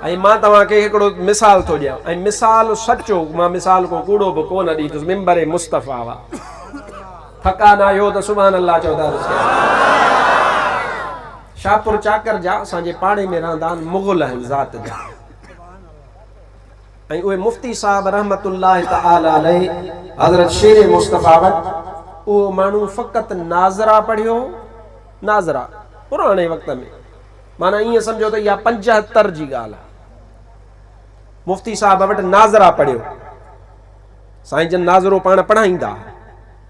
ऐं मां तव्हांखे हिकिड़ो मिसाल थो ॾियां ऐं मिसाल सचो मां मिसाल को कूड़ो बि कोन ॾींदुसि मिंबर मुस्तफ़ा हुआ थका न आहियो त सुभान अल्लाह चओ था शाहपुर चाकर जा असांजे पाड़े में रहंदा आहिनि मुग़ल आहिनि ज़ात जा ऐं उहे मुफ़्ती साहब रहमतुल्लाह तआला अलैहि हज़रत शेर मुस्तफ़ा वटि उहो माण्हू फ़क़ति नाज़रा पढ़ियो नाज़रा पुराणे वक़्त में माना ईअं सम्झो त इहा 75 जी ॻाल्हि आहे मुफ़्ती साहब वटि नाज़रा पढ़ियो साईं जन नाज़रो पाण पढ़ाईंदा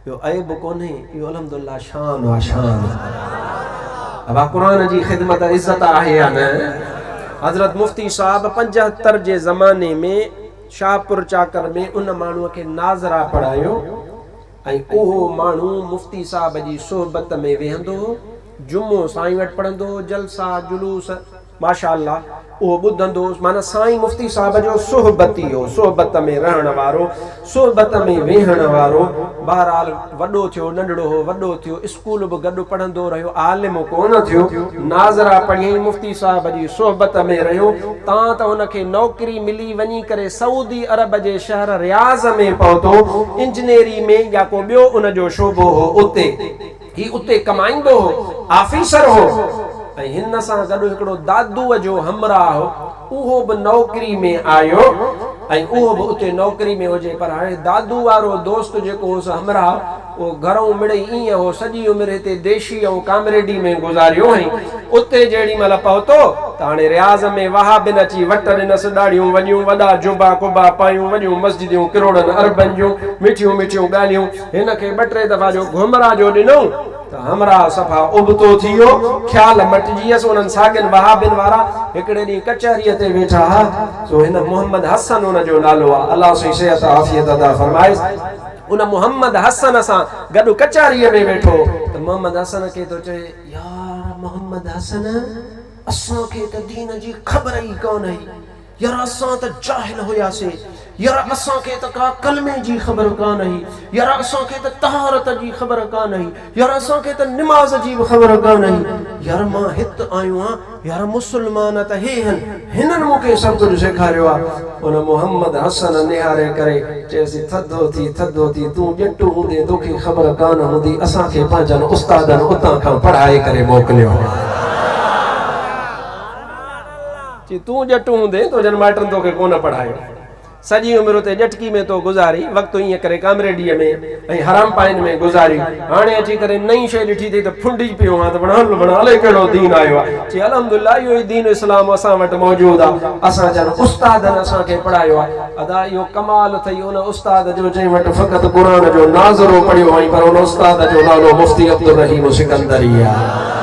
इहो ऐब कोन्हे इहो अल्हम्दुलिल्लाह शान आहे शान अब क़ुरान जी ख़िदमत इज़्ज़त आहे या न हज़रत मुफ़्ती साहब 75 जे ज़माने में शाहपुर चाकर में उन माण्हूअ खे नाज़रा पढ़ायो ऐं उहो माण्हू मुफ़्ती साहब जी सोहबत में वेहंदो जुमो साईं वटि पढ़ंदो जलसा जुलूस माशाअल्लाह उहो ॿुधंदो माना साईं मुफ़्ती साहब जो सोहबती हो सोहबत में रहण वारो सोहबत में वेहण वारो बहरहाल वॾो थियो नंढड़ो हो वॾो थियो स्कूल बि गॾु पढ़ंदो रहियो आलिम कोन थियो नाज़रा पढ़ियईं मुफ़्ती साहब जी सोहबत में रहियो तां त हुनखे नौकरी मिली वञी करे सऊदी अरब जे शहर रियाज़ में पहुतो इंजीनियरी में या को ॿियो उनजो शोबो हो उते ही उते कमाईंदो हो ऑफिसर हो ऐं हिन सां गॾु हिकिड़ो दादूअ जो हमराह उहो बि नौकरी में आयो ऐं उहो बि उते नौकरी में हुजे पर हाणे दादू वारो दोस्त जेको हुउसि हमराह उहो घरों मिड़ई ईअं हो सॼी उमिरि हिते देशी ऐं कामरेडी में गुज़ारियो ऐं उते जेॾी महिल पहुतो त हाणे रियाज़ में वहाबिन अची वट ॾिनसि ॾाढियूं वॾियूं वॾा जुबा कुबा पायूं वॾियूं मस्जिदियूं किरोड़नि अरबनि जूं मिठियूं मिठियूं ॻाल्हियूं हिन खे 2-3 दफ़ा जो घुमरा जो ॾिनऊं त हमरा सफ़ा उबतो थी वियो ख़्याल मटिजी वियसि उन्हनि साॻियुनि वहाबिन वारा हिकिड़े ॾींहुं कचहरीअ ते वेठा हा सो हिन मोहम्मद हसन उनजो नालो आहे अल्लाह सी सेहत आफ़ियत अता फरमाइसि उन मोहम्मद हसन सां गॾु कचहरीअ में वेठो त मोहम्मद हसन खे थो चए यार मोहम्मद हसन असांखे त दीन जी ख़बर ई कोन हुई यार असां त जाहिल हुयासीं यार असांखे त का कलमे जी ख़बर कान हुई यार असांखे त तहारत जी ख़बर कान हुई यार असांखे त निमाज़ जी बि ख़बर कान हुई यार मां हिते आयो आहियां यार मुस्लमान त हे हिननि मूंखे सभु कुझु सेखारियो आहे उन मोहम्मद हसन निहारे करे चएसि थधो थी तूं ॼटू हूंदे तोखे ख़बर कान हूंदी असांखे पंहिंजनि उस्तादनि उतां खां पढ़ाए करे मोकिलियो तूं ॼटू हूंदे तुंहिंजनि माइटनि तोखे कोन पढ़ायो सॼी उमिरि उते ॼटकी में तो गुज़ारी वक़्तु ईअं करे कामरेडीअ में ऐं हराम पाइन में गुज़ारी हाणे अची करे नई शइ ॾिठी अथई त फुंडी पियो आहे त बणाले कहिड़ो दीन आयो आहे चई अल्हम्दुलिल्लाह इहो ई दीन इस्लाम असां वटि मौजूदु आहे असां जन उस्तादनि असांखे पढ़ायो आहे अदा इहो कमाल अथई उन उस्ताद जो जंहिं वटि फ़क़ति क़ुरान जो नाज़रो पढ़ियो हुई पर उन उस्ताद जो नालो मुफ़्ती अब्दुल रहीम सिकंदरी आहे